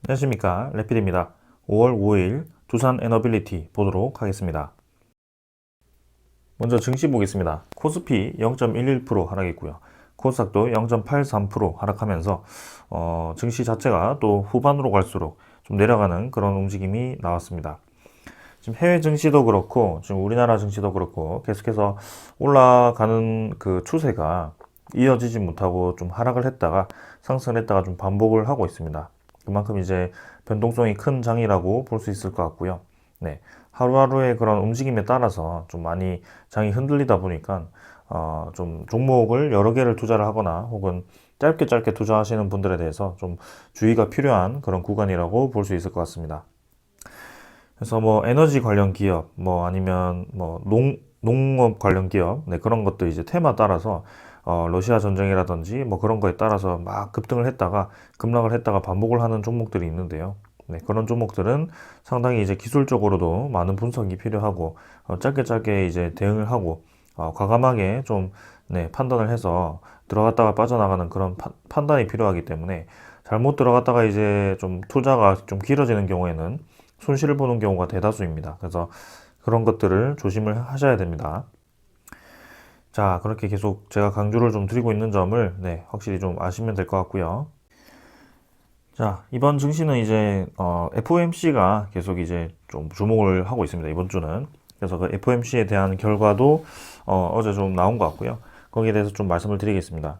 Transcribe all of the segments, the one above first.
안녕하십니까, 레필입니다. 5월 5일 두산 에너빌리티 보도록 하겠습니다. 먼저 증시 보겠습니다. 코스피 0.11% 하락했고요. 코스닥도 0.83% 하락하면서 증시 자체가 또 후반으로 갈수록 좀 내려가는 그런 움직임이 나왔습니다. 지금 해외 증시도 그렇고 지금 우리나라 증시도 그렇고 계속해서 올라가는 그 추세가 이어지지 못하고 좀 하락을 했다가 상승을 했다가 좀 반복을 하고 있습니다. 그만큼 이제 변동성이 큰 장이라고 볼 수 있을 것 같고요. 네. 하루하루의 그런 움직임에 따라서 좀 많이 장이 흔들리다 보니까 좀 종목을 여러 개를 투자를 하거나 혹은 짧게 짧게 투자하시는 분들에 대해서 좀 주의가 필요한 그런 구간이라고 볼 수 있을 것 같습니다. 그래서 뭐 에너지 관련 기업, 뭐 아니면 뭐 농업 관련 기업, 네, 그런 것도 이제 테마 따라서 러시아 전쟁이라든지 뭐 그런 거에 따라서 막 급등을 했다가 급락을 했다가 반복을 하는 종목들이 있는데요. 네, 그런 종목들은 상당히 이제 기술적으로도 많은 분석이 필요하고 짧게 짧게 이제 대응을 하고 과감하게 좀 네, 판단을 해서 들어갔다가 빠져나가는 그런 판단이 필요하기 때문에 잘못 들어갔다가 이제 좀 투자가 좀 길어지는 경우에는 손실을 보는 경우가 대다수입니다. 그래서 그런 것들을 조심을 하셔야 됩니다. 자, 그렇게 계속 제가 강조를 좀 드리고 있는 점을 네, 확실히 좀 아시면 될 것 같고요. 자, 이번 증시는 이제 FOMC가 계속 이제 좀 주목을 하고 있습니다. 이번 주는. 그래서 그 FOMC에 대한 결과도 어제 좀 나온 것 같고요. 거기에 대해서 좀 말씀을 드리겠습니다.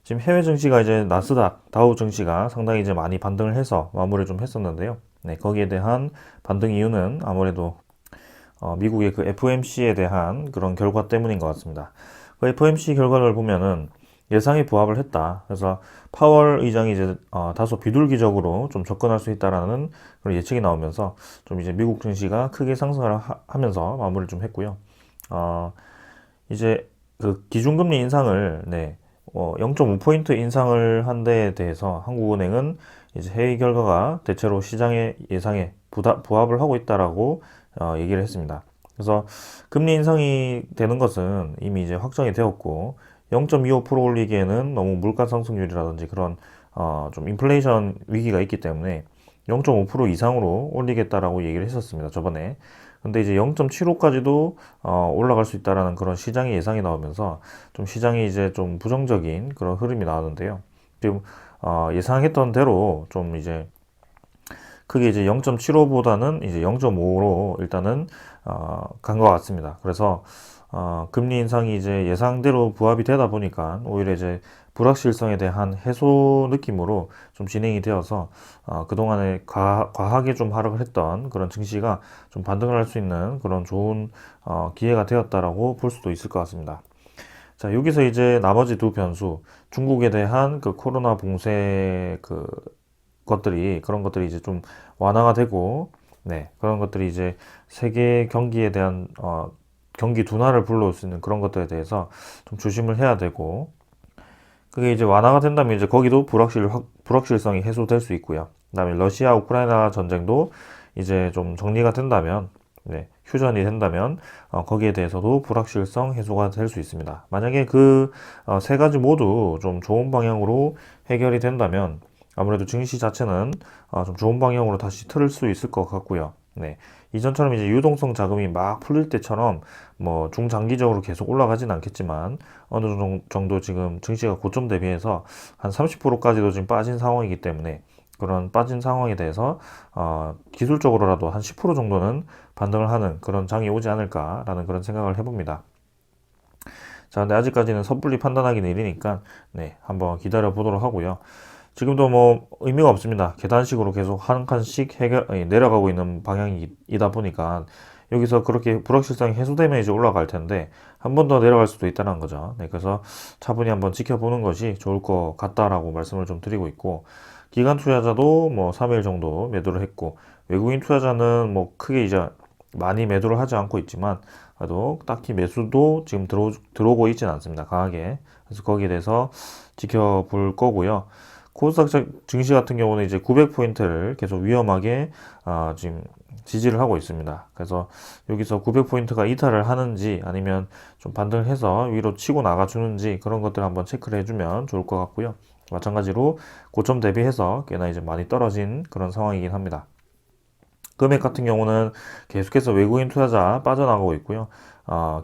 지금 해외 증시가 이제 나스닥, 다우 증시가 상당히 이제 많이 반등을 해서 마무리 좀 했었는데요. 네, 거기에 대한 반등 이유는 아무래도 미국의 그 FOMC에 대한 그런 결과 때문인 것 같습니다. 그 FOMC 결과를 보면은 예상에 부합을 했다. 그래서 파월 의장이 이제 다소 비둘기적으로 좀 접근할 수 있다라는 그런 예측이 나오면서 좀 이제 미국 증시가 크게 상승을 하면서 마무리를 좀 했고요. 어, 이제 그 기준금리 인상을 네, 0.5포인트 인상을 한 데에 대해서 한국은행은 이제 회의 결과가 대체로 시장의 예상에 부합을 하고 있다라고 얘기를 했습니다. 그래서 금리 인상이 되는 것은 이미 이제 확정이 되었고 0.25% 올리기에는 너무 물가 상승률이라든지 그런 좀 인플레이션 위기가 있기 때문에 0.5% 이상으로 올리겠다라고 얘기를 했었습니다. 저번에. 근데 이제 0.75까지도 올라갈 수 있다라는 그런 시장의 예상이 나오면서 좀 시장이 이제 좀 부정적인 그런 흐름이 나오는데요. 지금 예상했던 대로 좀 이제 크게 이제 0.75보다는 이제 0.5로 일단은 간 것 같습니다. 그래서 금리 인상이 이제 예상대로 부합이 되다 보니까 오히려 이제 불확실성에 대한 해소 느낌으로 좀 진행이 되어서 그동안에 과하게 좀 하락을 했던 그런 증시가 좀 반등을 할 수 있는 그런 좋은 기회가 되었다라고 볼 수도 있을 것 같습니다. 자, 여기서 이제 나머지 두 변수, 중국에 대한 그 코로나 봉쇄 그런 것들이 이제 좀 완화가 되고, 네, 그런 것들이 이제 세계 경기에 대한 경기 둔화를 불러올 수 있는 그런 것들에 대해서 좀 조심을 해야 되고, 그게 이제 완화가 된다면 이제 거기도 불확실성이 해소될 수 있고요. 그다음에 러시아 우크라이나 전쟁도 이제 좀 정리가 된다면, 네, 휴전이 된다면 거기에 대해서도 불확실성 해소가 될 수 있습니다. 만약에 그 세 가지 모두 좀 좋은 방향으로 해결이 된다면 아무래도 증시 자체는 좀 좋은 방향으로 다시 틀을 수 있을 것 같고요. 네. 이전처럼 이제 유동성 자금이 막 풀릴 때처럼 뭐 중장기적으로 계속 올라가진 않겠지만 어느 정도 지금 증시가 고점 대비해서 한 30%까지도 지금 빠진 상황이기 때문에 그런 빠진 상황에 대해서 기술적으로라도 한 10% 정도는 반등을 하는 그런 장이 오지 않을까라는 그런 생각을 해봅니다. 자, 근데 아직까지는 섣불리 판단하기는 이르니까 네, 한번 기다려 보도록 하고요. 지금도 뭐 의미가 없습니다. 계단식으로 계속 한 칸씩 내려가고 있는 방향이다 보니까 여기서 그렇게 불확실성이 해소되면 이제 올라갈 텐데 한 번 더 내려갈 수도 있다는 거죠. 네, 그래서 차분히 한번 지켜보는 것이 좋을 것 같다라고 말씀을 좀 드리고 있고 기관 투자자도 뭐 3일 정도 매도를 했고 외국인 투자자는 뭐 크게 이제 많이 매도를 하지 않고 있지만 그래도 딱히 매수도 지금 들어오고 있지는 않습니다. 강하게. 그래서 거기에 대해서 지켜볼 거고요. 코스닥 증시 같은 경우는 이제 900포인트를 계속 위험하게 지금 지지를 하고 있습니다. 그래서 여기서 900포인트가 이탈을 하는지 아니면 좀 반등을 해서 위로 치고 나가 주는지 그런 것들 한번 체크를 해주면 좋을 것 같고요. 마찬가지로 고점 대비해서 꽤나 이제 많이 떨어진 그런 상황이긴 합니다. 금액 같은 경우는 계속해서 외국인 투자자 빠져나가고 있고요.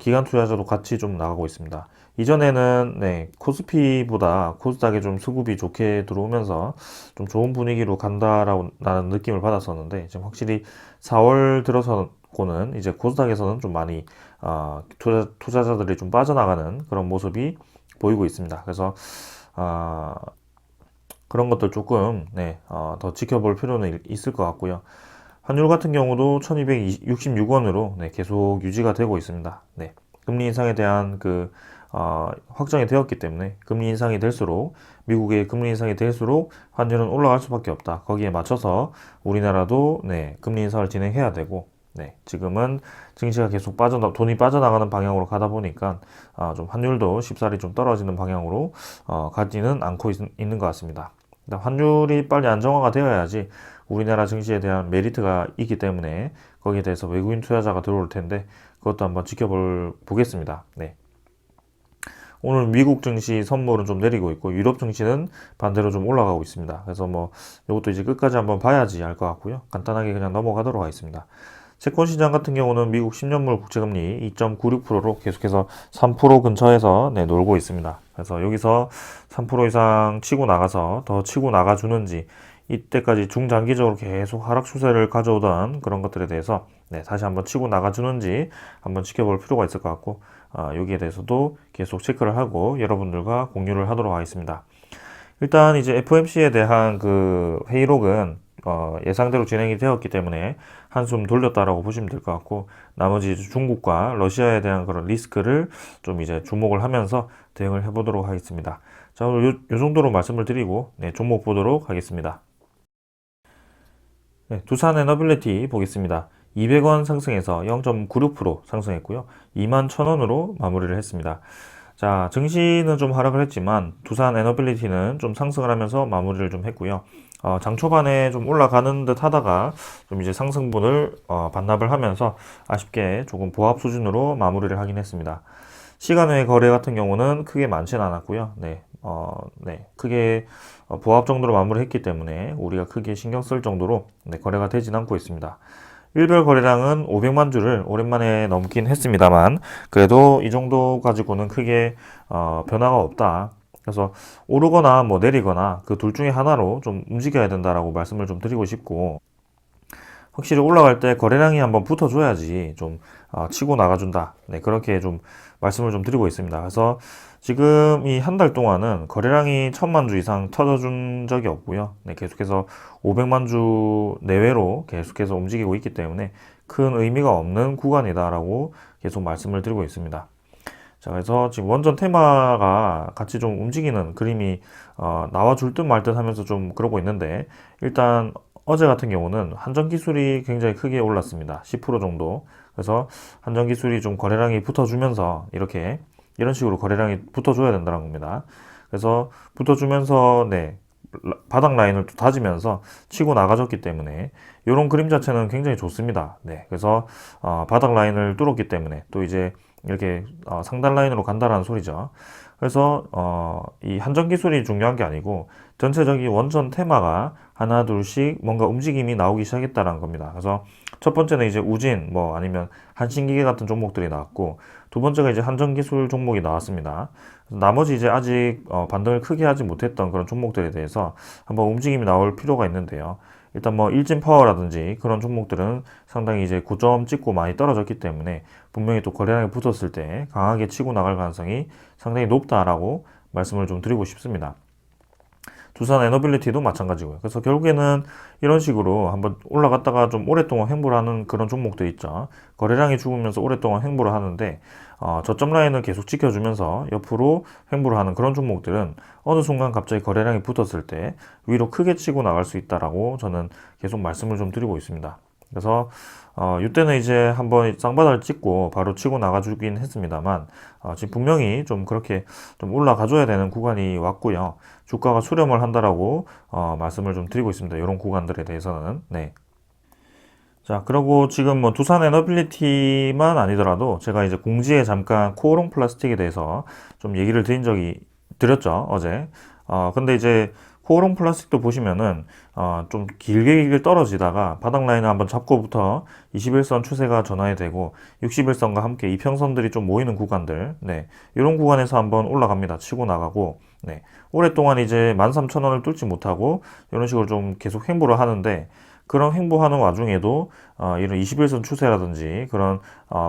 기관 투자자도 같이 좀 나가고 있습니다. 이전에는 코스피보다 코스닥에 좀 수급이 좋게 들어오면서 좀 좋은 분위기로 간다라는 느낌을 받았었는데 지금 확실히 4월 들어서고는 이제 코스닥에서는 좀 많이 투자자들이 좀 빠져나가는 그런 모습이 보이고 있습니다. 그래서 그런 것들 조금 더 지켜볼 필요는 있을 것 같고요. 환율 같은 경우도 1266원으로 계속 유지가 되고 있습니다. 금리 인상에 대한 확정이 되었기 때문에 금리 인상이 될수록 미국의 금리 인상이 될수록 환율은 올라갈 수밖에 없다. 거기에 맞춰서 우리나라도 금리 인상을 진행해야 되고 지금은 증시가 계속 돈이 빠져나가는 방향으로 가다 보니까 좀 환율도 쉽사리 좀 떨어지는 방향으로 가지는 않고 있는 것 같습니다. 환율이 빨리 안정화가 되어야지 우리나라 증시에 대한 메리트가 있기 때문에 거기에 대해서 외국인 투자자가 들어올 텐데 그것도 한번 지켜보겠습니다. 오늘 미국 증시 선물은 좀 내리고 있고 유럽 증시는 반대로 좀 올라가고 있습니다. 그래서 이것도 이제 끝까지 한번 봐야지 알 것 같고요. 간단하게 그냥 넘어가도록 하겠습니다. 채권 시장 같은 경우는 미국 10년물 국채금리 2.96%로 계속해서 3% 근처에서 놀고 있습니다. 그래서 여기서 3% 이상 치고 나가서 더 치고 나가주는지 이때까지 중장기적으로 계속 하락 추세를 가져오던 그런 것들에 대해서 다시 한번 치고 나가주는지 한번 지켜볼 필요가 있을 것 같고 여기에 대해서도 계속 체크를 하고 여러분들과 공유를 하도록 하겠습니다. 일단 이제 FOMC에 대한 그 회의록은 예상대로 진행이 되었기 때문에 한숨 돌렸다라고 보시면 될 것 같고 나머지 중국과 러시아에 대한 그런 리스크를 좀 이제 주목을 하면서 대응을 해보도록 하겠습니다. 자, 오늘 요 정도로 말씀을 드리고 종목 보도록 하겠습니다. 두산 에너빌리티 보겠습니다. 200원 상승해서 0.96% 상승했고요. 21,000원으로 마무리를 했습니다. 자, 증시는 좀 하락을 했지만 두산 에너빌리티는 좀 상승을 하면서 마무리를 좀 했고요. 장 초반에 좀 올라가는 듯 하다가 좀 이제 상승분을 반납을 하면서 아쉽게 조금 보합 수준으로 마무리를 하긴 했습니다. 시간 외 거래 같은 경우는 크게 많지는 않았고요. 크게 보합 정도로 마무리했기 때문에 우리가 크게 신경 쓸 정도로 거래가 되진 않고 있습니다. 일별 거래량은 500만 주를 오랜만에 넘긴 했습니다만 그래도 이 정도 가지고는 크게 변화가 없다. 그래서 오르거나 내리거나 그 둘 중에 하나로 좀 움직여야 된다라고 말씀을 좀 드리고 싶고 확실히 올라갈 때 거래량이 한번 붙어줘야지 좀 치고 나가준다. 그렇게 좀 말씀을 좀 드리고 있습니다. 그래서 지금 이 한 달 동안은 거래량이 1000만 주 이상 터져준 적이 없고요. 계속해서 500만 주 내외로 계속해서 움직이고 있기 때문에 큰 의미가 없는 구간이다라고 계속 말씀을 드리고 있습니다. 자, 그래서 지금 원전 테마가 같이 좀 움직이는 그림이 나와줄 듯 말 듯 하면서 좀 그러고 있는데 일단 어제 같은 경우는 한전 기술이 굉장히 크게 올랐습니다. 10% 정도. 그래서 한전 기술이 좀 거래량이 붙어주면서 이런 식으로 거래량이 붙어줘야 된다는 겁니다. 그래서 붙어주면서 바닥 라인을 또 다지면서 치고 나가졌기 때문에 이런 그림 자체는 굉장히 좋습니다. 그래서 바닥 라인을 뚫었기 때문에 또 이제 이렇게 상단 라인으로 간다라는 소리죠. 그래서 이 한전 기술이 중요한 게 아니고 전체적인 원전 테마가 하나 둘씩 뭔가 움직임이 나오기 시작했다는 겁니다. 그래서 첫 번째는 이제 우진 아니면 한신기계 같은 종목들이 나왔고 두 번째가 이제 한전 기술 종목이 나왔습니다. 나머지 이제 아직 반등을 크게 하지 못했던 그런 종목들에 대해서 한번 움직임이 나올 필요가 있는데요. 일단 일진 파워라든지 그런 종목들은 상당히 이제 고점 찍고 많이 떨어졌기 때문에 분명히 또 거래량이 붙었을 때 강하게 치고 나갈 가능성이 상당히 높다라고 말씀을 좀 드리고 싶습니다. 두산 에너빌리티도 마찬가지고요. 그래서 결국에는 이런 식으로 한번 올라갔다가 좀 오랫동안 횡보를 하는 그런 종목들 있죠. 거래량이 죽으면서 오랫동안 횡보를 하는데 저점 라인을 계속 지켜주면서 옆으로 횡보를 하는 그런 종목들은 어느 순간 갑자기 거래량이 붙었을 때 위로 크게 치고 나갈 수 있다라고 저는 계속 말씀을 좀 드리고 있습니다. 그래서 이때는 이제 한번 쌍바닥을 찍고 바로 치고 나가주긴 했습니다만 지금 분명히 좀 그렇게 좀 올라가줘야 되는 구간이 왔고요. 주가가 수렴을 한다라고 말씀을 좀 드리고 있습니다. 이런 구간들에 대해서는 자, 그리고 지금 두산 에너빌리티만 아니더라도 제가 이제 공지에 잠깐 코오롱 플라스틱에 대해서 좀 얘기를 드렸죠, 어제. 근데 이제 코오롱 플라스틱도 보시면은 좀 길게 떨어지다가 바닥 라인을 한번 잡고부터 21선 추세가 전환이 되고 61선과 함께 이평선들이 좀 모이는 구간들, 네, 이런 구간에서 한번 올라갑니다. 치고 나가고, 네, 오랫동안 이제 13,000원을 뚫지 못하고 이런 식으로 좀 계속 횡보를 하는데, 그런 횡보하는 와중에도 이런 21선 추세라든지 그런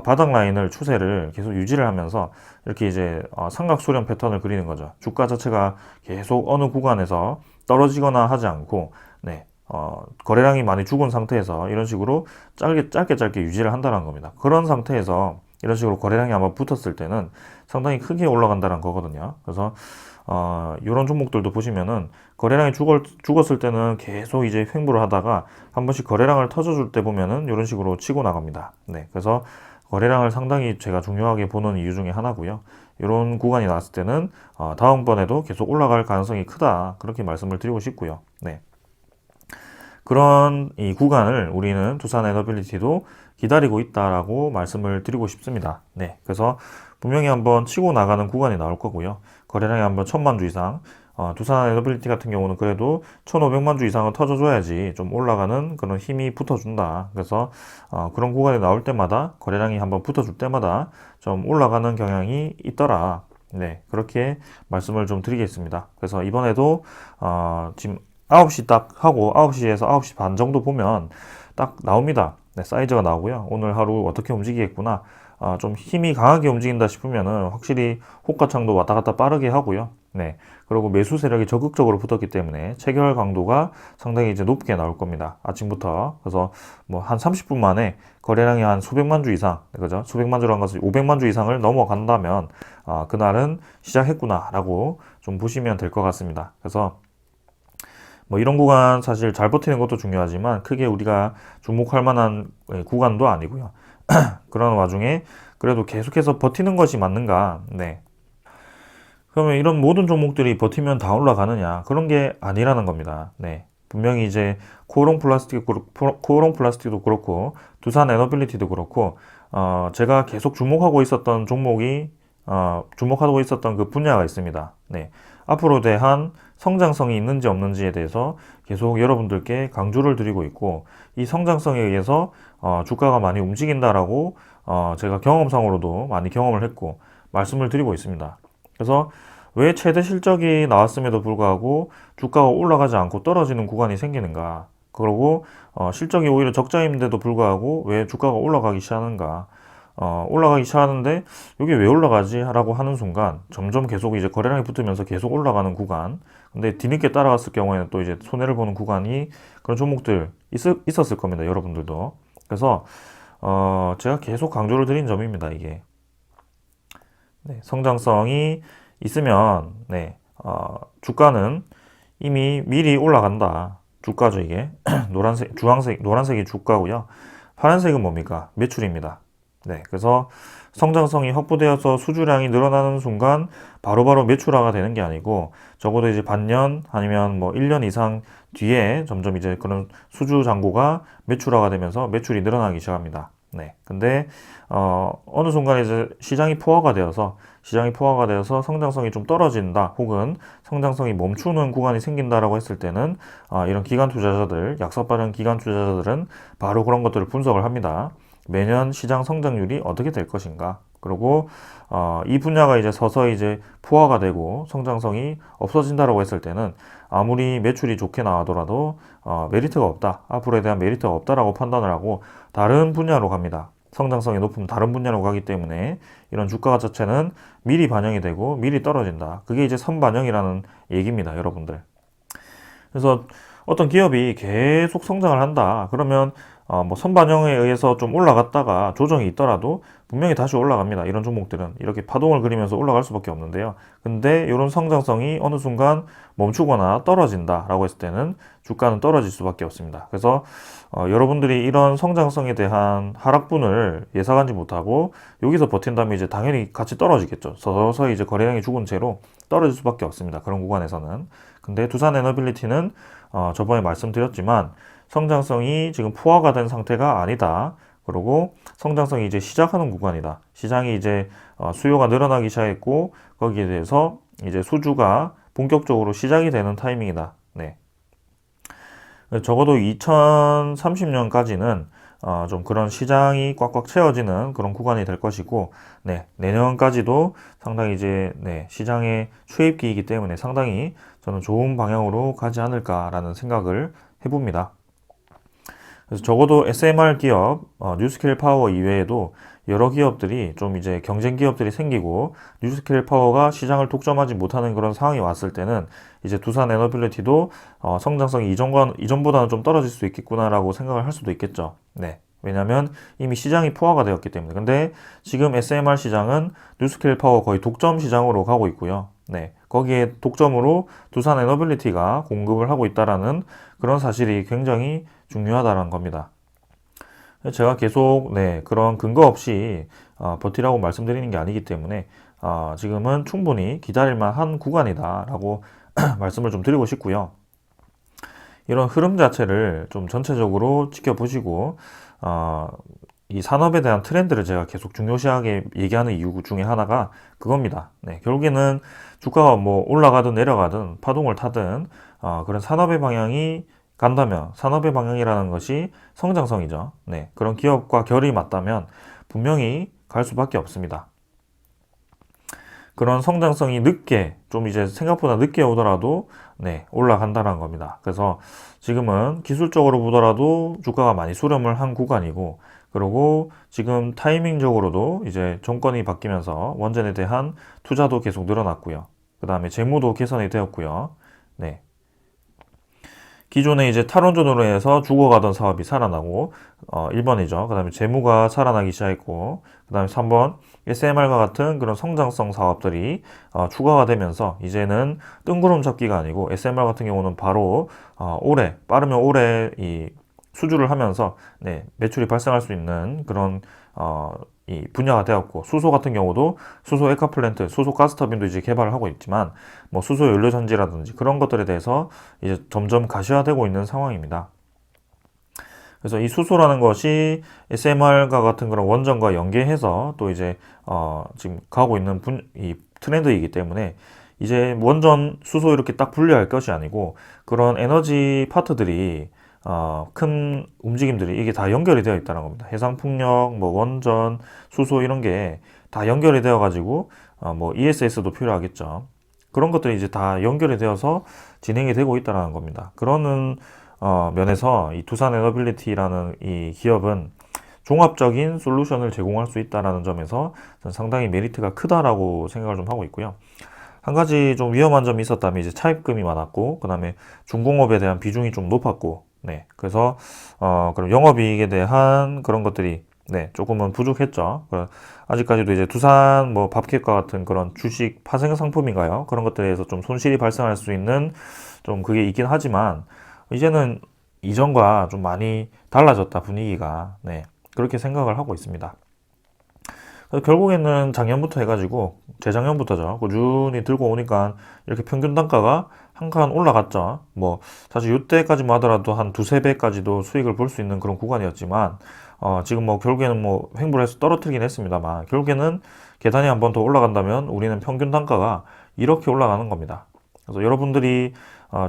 바닥 라인을 추세를 계속 유지를 하면서 이렇게 이제 삼각수렴 패턴을 그리는 거죠. 주가 자체가 계속 어느 구간에서 떨어지거나 하지 않고, 네, 거래량이 많이 죽은 상태에서 이런 식으로 짧게 유지를 한다는 겁니다. 그런 상태에서 이런 식으로 거래량이 한번 붙었을 때는 상당히 크게 올라간다는 거거든요. 그래서 이런 종목들도 보시면은 거래량이 죽었을 때는 계속 이제 횡보를 하다가 한 번씩 거래량을 터져줄 때 보면은 이런 식으로 치고 나갑니다. 네, 그래서 거래량을 상당히 제가 중요하게 보는 이유 중에 하나고요. 이런 구간이 나왔을 때는 다음번에도 계속 올라갈 가능성이 크다, 그렇게 말씀을 드리고 싶고요. 네. 그런 이 구간을 우리는 두산 에너빌리티도 기다리고 있다라고 말씀을 드리고 싶습니다. 네, 그래서 분명히 한번 치고 나가는 구간이 나올 거고요. 거래량이 한번 1,000만 주 이상, 두산 에너빌리티 같은 경우는 그래도 1,500만 주 이상은 터져줘야지 좀 올라가는 그런 힘이 붙어준다. 그래서 그런 구간이 나올 때마다, 거래량이 한번 붙어줄 때마다 좀 올라가는 경향이 있더라. 네, 그렇게 말씀을 좀 드리겠습니다. 그래서 이번에도 지금 9시 딱 하고 9시에서 9시 반 정도 보면 딱 나옵니다. 네, 사이즈가 나오고요. 오늘 하루 어떻게 움직이겠구나. 좀 힘이 강하게 움직인다 싶으면은 확실히 호가창도 왔다 갔다 빠르게 하고요. 네. 그리고 매수 세력이 적극적으로 붙었기 때문에 체결 강도가 상당히 이제 높게 나올 겁니다. 아침부터. 그래서 뭐 한 30분 만에 거래량이 한 수백만 주 이상, 그죠? 수백만 주라는 것은 500만 주 이상을 넘어간다면, 그날은 시작했구나라고 좀 보시면 될 것 같습니다. 그래서 뭐 이런 구간 사실 잘 버티는 것도 중요하지만 크게 우리가 주목할 만한 구간도 아니고요. 그런 와중에 그래도 계속해서 버티는 것이 맞는가? 네. 그러면 이런 모든 종목들이 버티면 다 올라가느냐? 그런 게 아니라는 겁니다. 네. 분명히 이제 코오롱 플라스틱도 그렇고 두산 에너빌리티도 그렇고 제가 계속 주목하고 있었던 종목이 주목하고 있었던 그 분야가 있습니다. 네. 앞으로 대한 성장성이 있는지 없는지에 대해서 계속 여러분들께 강조를 드리고 있고, 이 성장성에 의해서 주가가 많이 움직인다라고 제가 경험상으로도 많이 경험을 했고 말씀을 드리고 있습니다. 그래서 왜 최대 실적이 나왔음에도 불구하고 주가가 올라가지 않고 떨어지는 구간이 생기는가? 그리고 실적이 오히려 적자인데도 불구하고 왜 주가가 올라가기 시작하는가? 올라가기 시작하는데 이게 왜 올라가지? 라고 하는 순간 점점 계속 이제 거래량이 붙으면서 계속 올라가는 구간, 근데 뒤늦게 따라갔을 경우에는 또 이제 손해를 보는 구간이, 그런 종목들 있었을 겁니다. 여러분들도. 그래서 제가 계속 강조를 드린 점입니다. 이게 네, 성장성이 있으면, 네, 주가는 이미 미리 올라간다. 주가죠, 이게. 노란색이 주가고요. 파란색은 뭡니까? 매출입니다. 네, 그래서 성장성이 확보되어서 수주량이 늘어나는 순간 바로바로 매출화가 되는 게 아니고, 적어도 이제 반년 아니면 뭐 1년 이상 뒤에 점점 이제 그런 수주 잔고가 매출화가 되면서 매출이 늘어나기 시작합니다. 네, 근데 어느 순간 이제 시장이 포화가 되어서 성장성이 좀 떨어진다, 혹은 성장성이 멈추는 구간이 생긴다라고 했을 때는 이런 기관 투자자들, 약속 빠른 기관 투자자들은 바로 그런 것들을 분석을 합니다. 매년 시장 성장률이 어떻게 될 것인가. 그리고 이 분야가 이제 서서히 이제 포화가 되고 성장성이 없어진다라고 했을 때는 아무리 매출이 좋게 나오더라도 메리트가 없다, 앞으로에 대한 메리트가 없다라고 판단을 하고 다른 분야로 갑니다. 성장성이 높으면 다른 분야로 가기 때문에 이런 주가 자체는 미리 반영이 되고 미리 떨어진다. 그게 이제 선반영이라는 얘기입니다, 여러분들. 그래서 어떤 기업이 계속 성장을 한다, 그러면 뭐 선반영에 의해서 좀 올라갔다가 조정이 있더라도 분명히 다시 올라갑니다. 이런 종목들은 이렇게 파동을 그리면서 올라갈 수밖에 없는데요. 근데 이런 성장성이 어느 순간 멈추거나 떨어진다라고 했을 때는 주가는 떨어질 수밖에 없습니다. 그래서 여러분들이 이런 성장성에 대한 하락분을 예상하지 못하고 여기서 버틴다면 이제 당연히 같이 떨어지겠죠. 서서히 이제 거래량이 죽은 채로 떨어질 수밖에 없습니다. 그런 구간에서는. 근데 두산 에너빌리티는 저번에 말씀드렸지만 성장성이 지금 포화가 된 상태가 아니다. 그리고 성장성이 이제 시작하는 구간이다. 시장이 이제 수요가 늘어나기 시작했고 거기에 대해서 이제 수주가 본격적으로 시작이 되는 타이밍이다. 네. 적어도 2030년까지는 좀 그런 시장이 꽉꽉 채워지는 그런 구간이 될 것이고, 네, 내년까지도 상당히 이제, 네, 시장의 초입기이기 때문에 상당히 저는 좋은 방향으로 가지 않을까라는 생각을 해봅니다. 그래서 적어도 SMR 기업, 뉴스케일 파워 이외에도 여러 기업들이 좀 이제 경쟁 기업들이 생기고 뉴스케일 파워가 시장을 독점하지 못하는 그런 상황이 왔을 때는 이제 두산 에너빌리티도 성장성이 이전보다는 좀 떨어질 수 있겠구나라고 생각을 할 수도 있겠죠. 네. 왜냐하면 이미 시장이 포화가 되었기 때문에. 근데 지금 SMR 시장은 뉴스케일 파워 거의 독점 시장으로 가고 있고요. 네. 거기에 독점으로 두산 에너빌리티가 공급을 하고 있다라는 그런 사실이 굉장히 중요하다는 겁니다. 제가 계속 네, 그런 근거 없이 버티라고 말씀드리는 게 아니기 때문에 지금은 충분히 기다릴만 한 구간이다라고 말씀을 좀 드리고 싶고요. 이런 흐름 자체를 좀 전체적으로 지켜보시고 이 산업에 대한 트렌드를 제가 계속 중요시하게 얘기하는 이유 중에 하나가 그겁니다. 네, 결국에는 주가가 뭐 올라가든 내려가든 파동을 타든 그런 산업의 방향이 간다면 산업의 방향이라는 것이 성장성이죠. 네, 그런 기업과 결이 맞다면 분명히 갈 수밖에 없습니다. 그런 성장성이 늦게 좀 이제 생각보다 늦게 오더라도 네, 올라간다는 겁니다. 그래서 지금은 기술적으로 보더라도 주가가 많이 수렴을 한 구간이고 그리고 지금 타이밍적으로도 이제 정권이 바뀌면서 원전에 대한 투자도 계속 늘어났고요. 그 다음에 재무도 개선이 되었고요. 네, 기존에 이제 탈원전으로 해서 죽어가던 사업이 살아나고 1번이죠. 그 다음에 재무가 살아나기 시작했고 그 다음에 3번 SMR과 같은 그런 성장성 사업들이 추가가 되면서 이제는 뜬구름 잡기가 아니고 SMR 같은 경우는 바로 올해 빠르면 올해 이 수주를 하면서 네, 매출이 발생할 수 있는 그런 이 분야가 되었고 수소 같은 경우도 수소 에카플랜트, 수소 가스터빈도 이제 개발을 하고 있지만 뭐 수소 연료 전지라든지 그런 것들에 대해서 이제 점점 가시화되고 있는 상황입니다. 그래서 이 수소라는 것이 SMR과 같은 그런 원전과 연계해서 또 이제 지금 가고 있는 이 트렌드이기 때문에 이제 원전 수소 이렇게 딱 분리할 것이 아니고 그런 에너지 파트들이 큰 움직임들이 이게 다 연결이 되어 있다는 겁니다. 해상풍력, 뭐 원전, 수소 이런 게 다 연결이 되어 가지고 뭐 ESS도 필요하겠죠. 그런 것들이 이제 다 연결이 되어서 진행이 되고 있다는 겁니다. 그러는 면에서 이 두산 에너빌리티라는 이 기업은 종합적인 솔루션을 제공할 수 있다는 점에서 상당히 메리트가 크다라고 생각을 좀 하고 있고요. 한 가지 좀 위험한 점이 있었다면 이제 차입금이 많았고, 그 다음에 중공업에 대한 비중이 좀 높았고, 네. 그래서, 그럼 영업이익에 대한 그런 것들이, 네, 조금은 부족했죠. 아직까지도 이제 두산 뭐 밥캣과 같은 그런 주식 파생 상품인가요? 그런 것들에 대해서 좀 손실이 발생할 수 있는 좀 그게 있긴 하지만, 이제는 이전과 좀 많이 달라졌다, 분위기가. 네. 그렇게 생각을 하고 있습니다. 결국에는 작년부터 해가지고 재작년부터죠. 꾸준히 들고 오니까 이렇게 평균 단가가 한 칸 올라갔죠. 뭐 사실 이때까지만 하더라도 한 두세 배까지도 수익을 볼 수 있는 그런 구간이었지만 지금 뭐 결국에는 뭐 횡보를 해서 떨어뜨리긴 했습니다만 결국에는 계단이 한 번 더 올라간다면 우리는 평균 단가가 이렇게 올라가는 겁니다. 그래서 여러분들이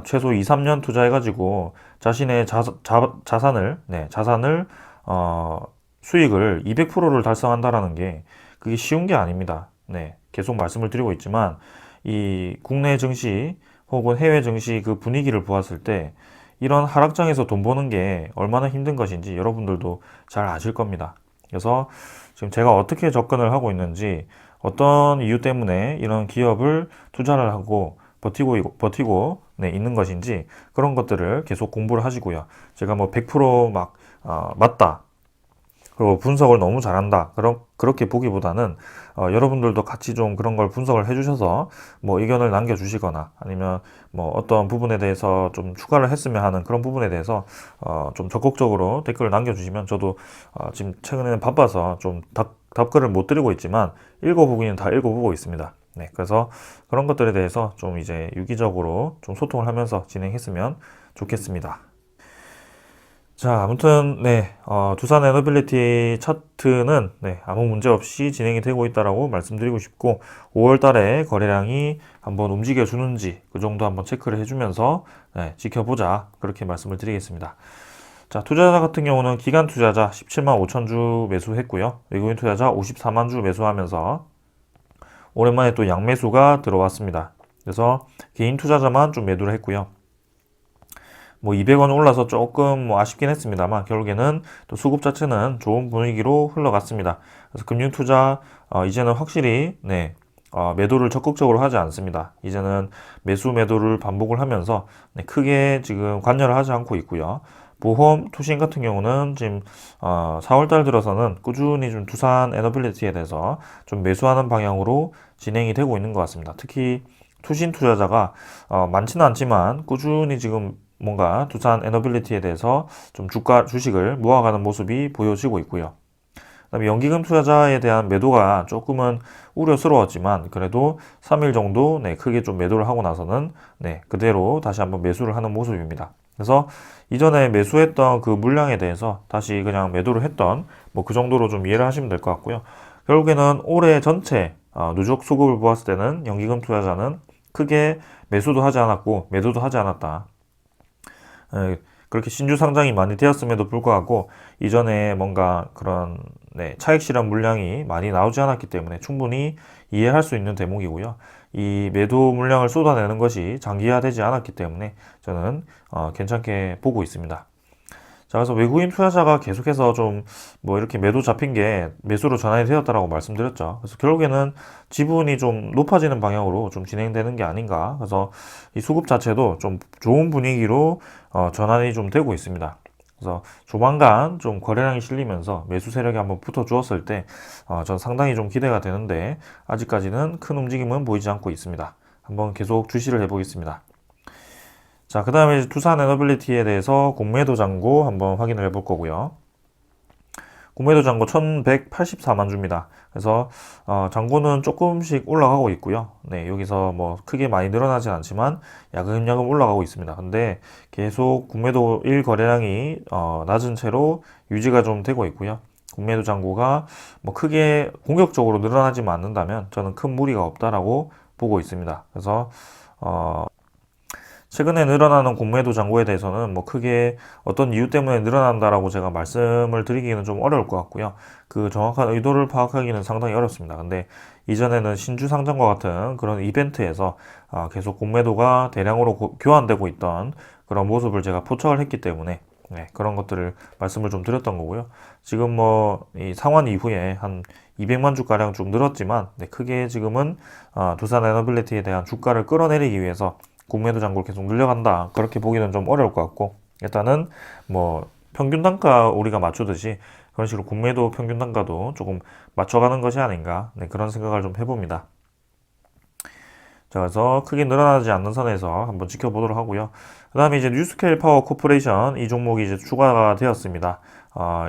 최소 2, 3년 투자해가지고 자신의 자산을 수익을 200%를 달성한다라는 게 그게 쉬운 게 아닙니다. 네, 계속 말씀을 드리고 있지만 이 국내 증시 혹은 해외 증시 그 분위기를 보았을 때 이런 하락장에서 돈 버는 게 얼마나 힘든 것인지 여러분들도 잘 아실 겁니다. 그래서 지금 제가 어떻게 접근을 하고 있는지 어떤 이유 때문에 이런 기업을 투자를 하고 버티고 네, 있는 것인지 그런 것들을 계속 공부를 하시고요. 제가 뭐 100% 맞다. 그리고 분석을 너무 잘한다. 그렇게 보기보다는 여러분들도 같이 좀 그런 걸 분석을 해주셔서 뭐 의견을 남겨주시거나 아니면 뭐 어떤 부분에 대해서 좀 추가를 했으면 하는 그런 부분에 대해서 좀 적극적으로 댓글을 남겨주시면 저도 지금 최근에는 바빠서 좀 답글을 못 드리고 있지만 읽어보기는 다 읽어보고 있습니다. 네, 그래서 그런 것들에 대해서 좀 이제 유기적으로 좀 소통을 하면서 진행했으면 좋겠습니다. 자, 아무튼 두산 에너빌리티 차트는 아무 문제 없이 진행이 되고 있다라고 말씀드리고 싶고 5월 달에 거래량이 한번 움직여 주는지 그 정도 한번 체크를 해주면서 지켜보자 그렇게 말씀을 드리겠습니다. 자, 투자자 같은 경우는 기관 투자자 17만 5천 주 매수했고요. 외국인 투자자 54만 주 매수하면서 오랜만에 또 양매수가 들어왔습니다. 그래서 개인 투자자만 좀 매도를 했고요. 뭐 200원 올라서 조금 뭐 아쉽긴 했습니다만 결국에는 또 수급 자체는 좋은 분위기로 흘러갔습니다. 그래서 금융 투자 이제는 확실히 매도를 적극적으로 하지 않습니다. 이제는 매수 매도를 반복을 하면서 크게 지금 관여를 하지 않고 있고요. 보험, 투신 같은 경우는 지금 4월달 들어서는 꾸준히 좀 두산 에너빌리티에 대해서 좀 매수하는 방향으로 진행이 되고 있는 것 같습니다. 특히 투신 투자자가 많지는 않지만 꾸준히 지금 뭔가 두산 에너빌리티에 대해서 좀 주식을 모아가는 모습이 보여지고 있고요. 그다음에 연기금 투자자에 대한 매도가 조금은 우려스러웠지만 그래도 3일 정도 크게 좀 매도를 하고 나서는 그대로 다시 한번 매수를 하는 모습입니다. 그래서 이전에 매수했던 그 물량에 대해서 다시 그냥 매도를 했던 뭐 그 정도로 좀 이해를 하시면 될 것 같고요. 결국에는 올해 전체 누적 수급을 보았을 때는 연기금 투자자는 크게 매수도 하지 않았고 매도도 하지 않았다. 그렇게 신주 상장이 많이 되었음에도 불구하고 이전에 뭔가 그런 차익 실현 물량이 많이 나오지 않았기 때문에 충분히 이해할 수 있는 대목이고요. 이 매도 물량을 쏟아내는 것이 장기화되지 않았기 때문에 저는 괜찮게 보고 있습니다. 자, 그래서 외국인 투자자가 계속해서 좀 뭐 이렇게 매도 잡힌 게 매수로 전환이 되었다라고 말씀드렸죠. 그래서 결국에는 지분이 좀 높아지는 방향으로 좀 진행되는 게 아닌가. 그래서 이 수급 자체도 좀 좋은 분위기로 전환이 좀 되고 있습니다. 그래서 조만간 좀 거래량이 실리면서 매수 세력이 한번 붙어 주었을 때 전 상당히 좀 기대가 되는데 아직까지는 큰 움직임은 보이지 않고 있습니다. 한번 계속 주시를 해보겠습니다. 자, 그 다음에 두산 에너빌리티에 대해서 공매도 잔고 한번 확인을 해볼 거고요. 공매도 잔고 1184만 주입니다. 그래서 잔고는 조금씩 올라가고 있고요. 여기서 뭐 크게 많이 늘어나진 않지만 야금야금 올라가고 있습니다. 근데 계속 공매도 1 거래량이 낮은 채로 유지가 좀 되고 있고요. 공매도 잔고가 뭐 크게 공격적으로 늘어나지만 않는다면 저는 큰 무리가 없다라고 보고 있습니다. 그래서 최근에 늘어나는 공매도 잔고에 대해서는 뭐 크게 어떤 이유 때문에 늘어난다라고 제가 말씀을 드리기는 좀 어려울 것 같고요. 그 정확한 의도를 파악하기는 상당히 어렵습니다. 근데 이전에는 신주 상장과 같은 그런 이벤트에서 계속 공매도가 대량으로 교환되고 있던 그런 모습을 제가 포착을 했기 때문에 그런 것들을 말씀을 좀 드렸던 거고요. 지금 뭐 이 상환 이후에 한 200만 주가량 좀 늘었지만 크게 지금은 두산 에너빌리티에 대한 주가를 끌어내리기 위해서 공매도 잔고를 계속 늘려간다 그렇게 보기는 좀 어려울 것 같고 일단은 뭐 평균 단가 우리가 맞추듯이 그런 식으로 공매도 평균 단가도 조금 맞춰가는 것이 아닌가 그런 생각을 좀 해봅니다. 자, 그래서 크게 늘어나지 않는 선에서 한번 지켜보도록 하고요. 그 다음에 이제 뉴스케일 파워 코퍼레이션 이 종목이 이제 추가가 되었습니다.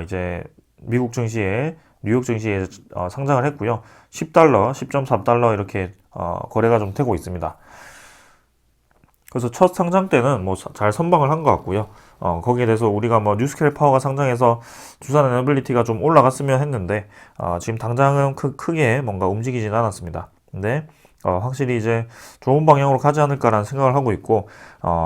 이제 미국 증시에 뉴욕 증시에 상장을 했고요. 10달러, 10.4달러 이렇게 거래가 좀 되고 있습니다. 그래서 첫 상장 때는 뭐 잘 선방을 한 것 같고요. 거기에 대해서 우리가 뭐 뉴스케일 파워가 상장해서 두산 에너빌리티가 좀 올라갔으면 했는데 지금 당장은 크게 뭔가 움직이진 않았습니다. 근데 확실히 이제 좋은 방향으로 가지 않을까라는 생각을 하고 있고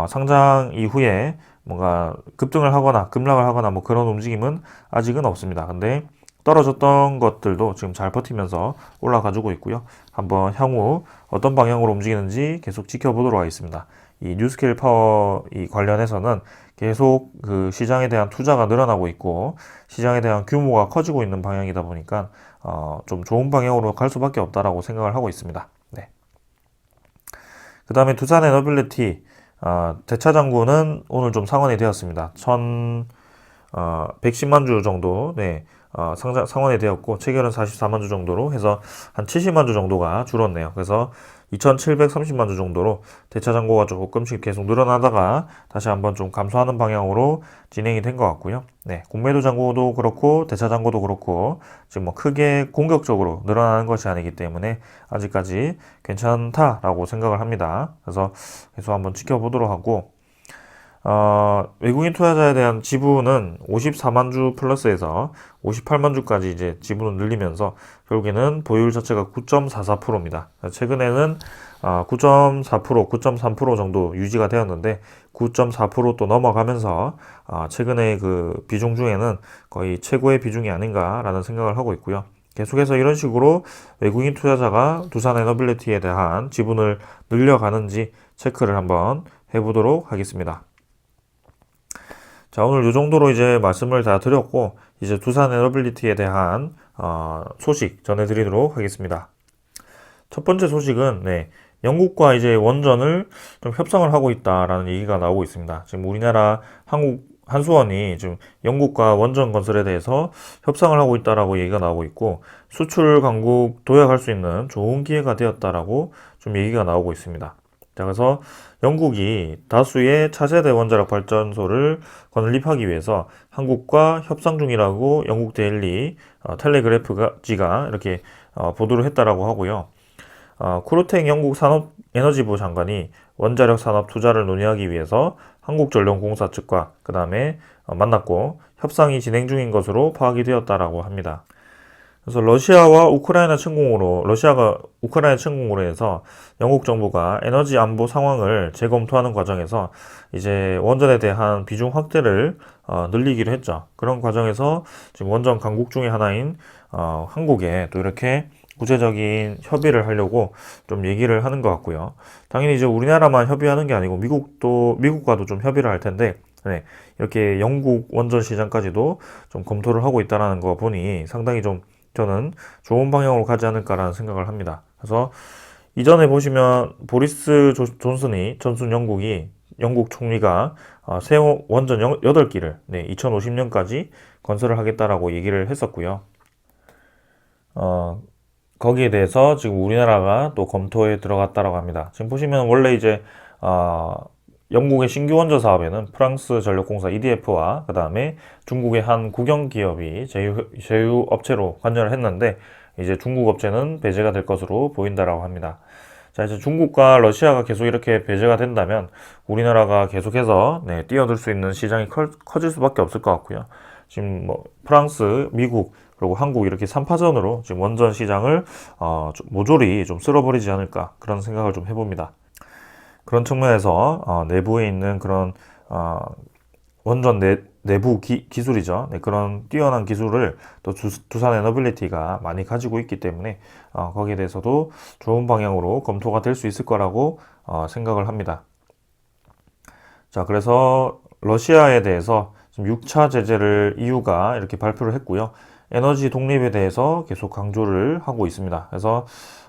상장 이후에 뭔가 급등을 하거나 급락을 하거나 뭐 그런 움직임은 아직은 없습니다. 근데 떨어졌던 것들도 지금 잘 버티면서 올라가지고 있고요. 한번 향후 어떤 방향으로 움직이는지 계속 지켜보도록 하겠습니다. 이 뉴스케일 파워 이 관련해서는 계속 그 시장에 대한 투자가 늘어나고 있고 시장에 대한 규모가 커지고 있는 방향이다 보니까 좀 좋은 방향으로 갈 수밖에 없다라고 생각을 하고 있습니다. 그 다음에 두산 에너빌리티 대차장구는 오늘 좀 상환이 되었습니다. 110만 주 정도 상환이 되었고 체결은 44만 주 정도로 해서 한 70만 주 정도가 줄었네요. 그래서 2,730만 주 정도로 대차 잔고가 조금씩 계속 늘어나다가 다시 한번 좀 감소하는 방향으로 진행이 된 것 같고요. 공매도 잔고도 그렇고 대차 잔고도 그렇고 지금 뭐 크게 공격적으로 늘어나는 것이 아니기 때문에 아직까지 괜찮다라고 생각을 합니다. 그래서 계속 한번 지켜보도록 하고 외국인 투자자에 대한 지분은 54만 주 플러스에서 58만 주까지 이제 지분을 늘리면서 결국에는 보유율 자체가 9.44%입니다. 최근에는 9.4%, 9.3% 정도 유지가 되었는데 9.4%또 넘어가면서 최근에 그 비중 중에는 거의 최고의 비중이 아닌가라는 생각을 하고 있고요. 계속해서 이런 식으로 외국인 투자자가 두산 에너빌리티에 대한 지분을 늘려가는지 체크를 한번 해보도록 하겠습니다. 자, 오늘 이 정도로 이제 말씀을 다 드렸고, 이제 두산 에너빌리티에 대한 소식 전해드리도록 하겠습니다. 첫 번째 소식은, 영국과 이제 원전을 좀 협상을 하고 있다라는 얘기가 나오고 있습니다. 지금 우리나라 한수원이 지금 영국과 원전 건설에 대해서 협상을 하고 있다라고 얘기가 나오고 있고, 수출 강국 도약할 수 있는 좋은 기회가 되었다라고 좀 얘기가 나오고 있습니다. 자, 그래서 영국이 다수의 차세대 원자력 발전소를 건립하기 위해서 한국과 협상 중이라고 영국 데일리 텔레그래프지가 이렇게 보도를 했다라고 하고요. 쿠르텍 영국 산업에너지부 장관이 원자력 산업 투자를 논의하기 위해서 한국전력공사 측과 그 다음에 만났고 협상이 진행 중인 것으로 파악이 되었다라고 합니다. 그래서 러시아가 우크라이나 침공으로 해서 영국 정부가 에너지 안보 상황을 재검토하는 과정에서 이제 원전에 대한 비중 확대를 늘리기로 했죠. 그런 과정에서 지금 원전 강국 중에 하나인 한국에 또 이렇게 구체적인 협의를 하려고 좀 얘기를 하는 것 같고요. 당연히 이제 우리나라만 협의하는 게 아니고 미국과도 좀 협의를 할 텐데, 이렇게 영국 원전 시장까지도 좀 검토를 하고 있다는 거 보니 상당히 좀 저는 좋은 방향으로 가지 않을까라는 생각을 합니다. 그래서 이전에 보시면 보리스 존슨 영국 총리가 새 원전 8기를 2050년까지 건설을 하겠다라고 얘기를 했었고요. 거기에 대해서 지금 우리나라가 또 검토에 들어갔다라고 합니다. 지금 보시면 원래 이제 영국의 신규 원전 사업에는 프랑스 전력공사 EDF와 그 다음에 중국의 한 국영 기업이 제휴 업체로 관여를 했는데 이제 중국 업체는 배제가 될 것으로 보인다라고 합니다. 자, 이제 중국과 러시아가 계속 이렇게 배제가 된다면 우리나라가 계속해서 뛰어들 수 있는 시장이 커질 수밖에 없을 것 같고요. 지금 뭐 프랑스, 미국 그리고 한국 이렇게 3파전으로 지금 원전 시장을 모조리 좀 쓸어버리지 않을까 그런 생각을 좀 해봅니다. 그런 측면에서 내부에 있는 그런 원전 내부 기술이죠. 그런 뛰어난 기술을 또 두산 에너빌리티가 많이 가지고 있기 때문에 거기에 대해서도 좋은 방향으로 검토가 될 수 있을 거라고 생각을 합니다. 자, 그래서 러시아에 대해서 지금 6차 제재를 EU가 이렇게 발표를 했고요. 에너지 독립에 대해서 계속 강조를 하고 있습니다. 그래서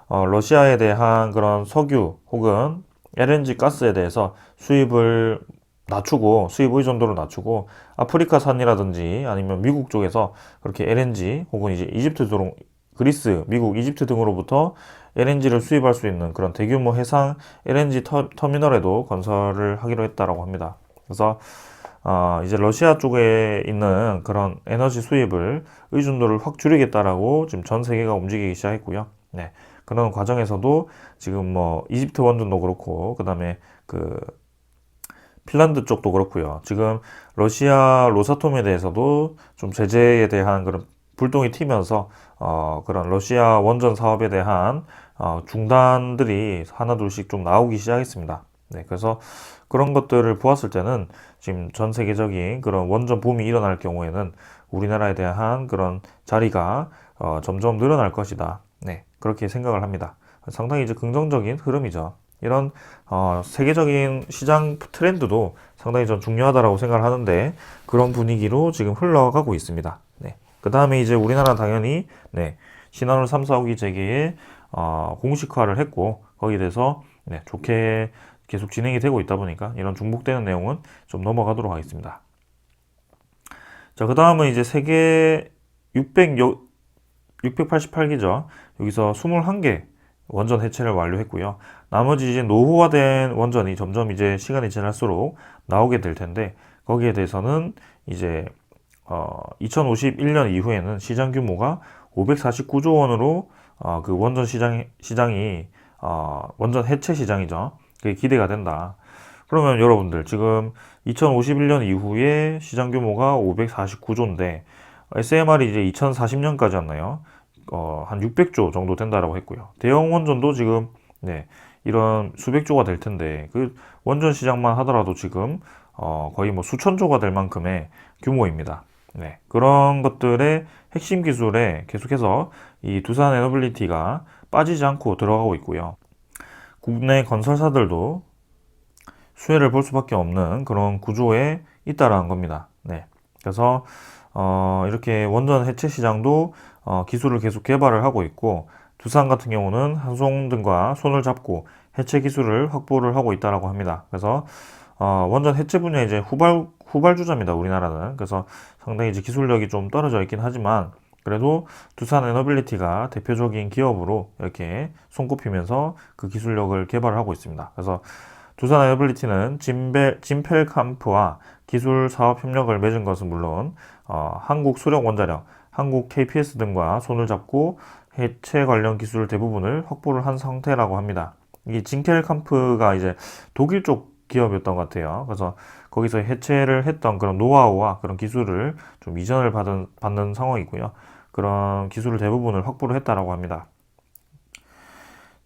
러시아에 대한 그런 석유 혹은 LNG 가스에 대해서 수입을 낮추고 수입 의존도를 낮추고 아프리카산이라든지 아니면 미국 쪽에서 그렇게 LNG 혹은 이제 그리스, 미국, 이집트 등으로부터 LNG를 수입할 수 있는 그런 대규모 해상 LNG 터미널에도 건설을 하기로 했다라고 합니다. 그래서 이제 러시아 쪽에 있는 그런 에너지 수입을 의존도를 확 줄이겠다라고 지금 전 세계가 움직이기 시작했고요. 그런 과정에서도 지금 뭐 이집트 원전도 그렇고 그다음에 그 핀란드 쪽도 그렇고요. 지금 러시아 로사톰에 대해서도 좀 제재에 대한 그런 불똥이 튀면서 그런 러시아 원전 사업에 대한 중단들이 하나둘씩 좀 나오기 시작했습니다. 그래서 그런 것들을 보았을 때는 지금 전 세계적인 그런 원전 붐이 일어날 경우에는 우리나라에 대한 그런 자리가 점점 늘어날 것이다. 그렇게 생각을 합니다. 상당히 이제 긍정적인 흐름이죠. 이런 세계적인 시장 트렌드도 상당히 전 중요하다라고 생각을 하는데 그런 분위기로 지금 흘러가고 있습니다. 그 다음에 이제 우리나라는 당연히 신한울 3, 4호기 재개에 공식화를 했고 거기에 대해서 좋게 계속 진행이 되고 있다 보니까 이런 중복되는 내용은 좀 넘어가도록 하겠습니다. 자, 그 다음은 이제 세계 688기죠. 여기서 21개 원전 해체를 완료했고요. 나머지 이제 노후화된 원전이 점점 이제 시간이 지날수록 나오게 될 텐데 거기에 대해서는 이제 2051년 이후에는 시장 규모가 549조 원으로 그 원전 시장이 원전 해체 시장이죠. 그게 기대가 된다. 그러면 여러분들 지금 2051년 이후에 시장 규모가 549조인데 SMR이 이제 2040년까지였나요? 한 600조 정도 된다라고 했고요. 대형 원전도 지금 네, 이런 수백 조가 될 텐데 그 원전 시장만 하더라도 지금 거의 뭐 수천 조가 될 만큼의 규모입니다. 네, 그런 것들의 핵심 기술에 계속해서 이 두산 에너빌리티가 빠지지 않고 들어가고 있고요. 국내 건설사들도 수혜를 볼 수밖에 없는 그런 구조에 있다라는 겁니다. 네. 그래서 이렇게 원전 해체 시장도 기술을 계속 개발을 하고 있고 두산 같은 경우는 한송등과 손을 잡고 해체 기술을 확보를 하고 있다라고 합니다. 그래서 원전 해체 분야 이제 후발주자입니다. 우리나라는. 그래서 상당히 이제 기술력이 좀 떨어져 있긴 하지만 그래도 두산 에너빌리티가 대표적인 기업으로 이렇게 손꼽히면서 그 기술력을 개발을 하고 있습니다. 그래서 두산 에너빌리티는 진펠캄프와 기술 사업 협력을 맺은 것은 물론 한국 수력 원자력, 한국 KPS 등과 손을 잡고 해체 관련 기술 대부분을 확보를 한 상태라고 합니다. 이 진켈캄프가 이제 독일 쪽 기업이었던 것 같아요. 그래서 거기서 해체를 했던 그런 노하우와 그런 기술을 좀 이전을 받는 상황이고요. 그런 기술을 대부분을 확보를 했다라고 합니다.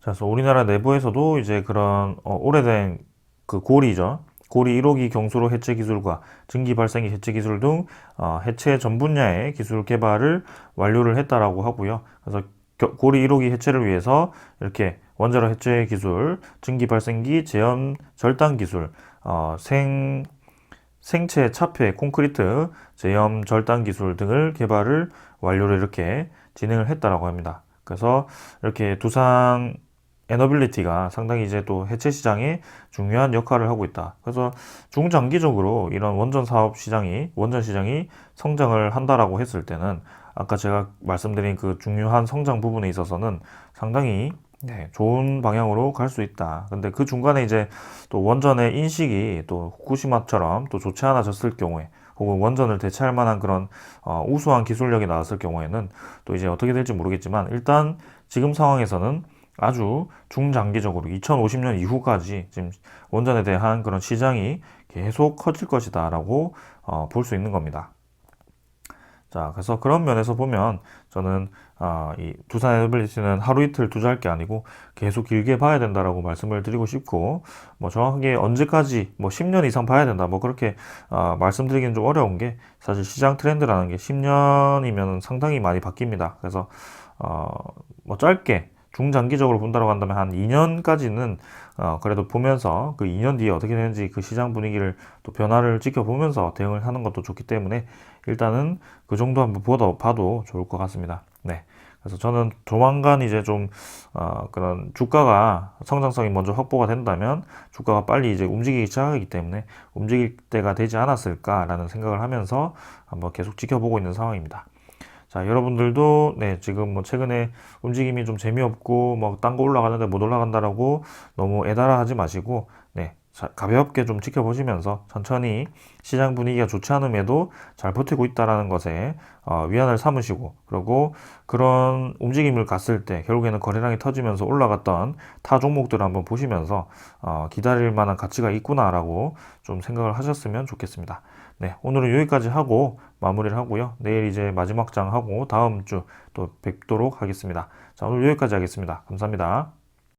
자, 그래서 우리나라 내부에서도 이제 그런 오래된 그 고리죠. 고리 1호기 경수로 해체 기술과 증기 발생기 해체 기술 등 해체 전 분야의 기술 개발을 완료를 했다라고 하고요. 그래서 고리 1호기 해체를 위해서 이렇게 원자로 해체 기술, 증기 발생기 제염 절단 기술, 생체 차폐 콘크리트 제염 절단 기술 등을 개발을 완료를 이렇게 진행을 했다라고 합니다. 그래서 이렇게 두산 에너빌리티가 상당히 이제 또 해체 시장에 중요한 역할을 하고 있다. 그래서 중장기적으로 이런 원전 시장이 성장을 한다라고 했을 때는 아까 제가 말씀드린 그 중요한 성장 부분에 있어서는 상당히 네, 좋은 방향으로 갈 수 있다. 근데 그 중간에 이제 또 원전의 인식이 또 후쿠시마처럼 또 좋지 않아졌을 경우에 혹은 원전을 대체할 만한 그런 우수한 기술력이 나왔을 경우에는 또 이제 어떻게 될지 모르겠지만 일단 지금 상황에서는 아주 중장기적으로 2050년 이후까지 지금 원전에 대한 그런 시장이 계속 커질 것이다라고 볼 수 있는 겁니다. 자, 그래서 그런 면에서 보면 저는 이 두산 에너빌리티는 하루 이틀 투자할 게 아니고 계속 길게 봐야 된다라고 말씀을 드리고 싶고 뭐 정확하게 언제까지 뭐 10년 이상 봐야 된다 뭐 그렇게 말씀드리기는 좀 어려운 게 사실 시장 트렌드라는 게 10년이면 상당히 많이 바뀝니다. 그래서 뭐 짧게 중장기적으로 본다고 한다면 한 2년까지는 그래도 보면서 그 2년 뒤에 어떻게 되는지 그 시장 분위기를 또 변화를 지켜보면서 대응을 하는 것도 좋기 때문에 일단은 그 정도 한번 봐도 좋을 것 같습니다. 네. 그래서 저는 조만간 이제 좀 그런 주가가 성장성이 먼저 확보가 된다면 주가가 빨리 이제 움직이기 시작하기 때문에 움직일 때가 되지 않았을까라는 생각을 하면서 한번 계속 지켜보고 있는 상황입니다. 자, 여러분들도 네, 지금 뭐 최근에 움직임이 좀 재미없고 뭐 딴 거 올라가는데 못 올라간다라고 너무 애달아 하지 마시고 네, 가볍게 좀 지켜보시면서 천천히 시장 분위기가 좋지 않음에도 잘 버티고 있다라는 것에 위안을 삼으시고 그리고 그런 움직임을 갔을 때 결국에는 거래량이 터지면서 올라갔던 타 종목들을 한번 보시면서 기다릴 만한 가치가 있구나라고 좀 생각을 하셨으면 좋겠습니다. 네, 오늘은 여기까지 하고 마무리를 하고요. 내일 이제 마지막 장 하고 다음 주 또 뵙도록 하겠습니다. 자, 오늘 여기까지 하겠습니다. 감사합니다.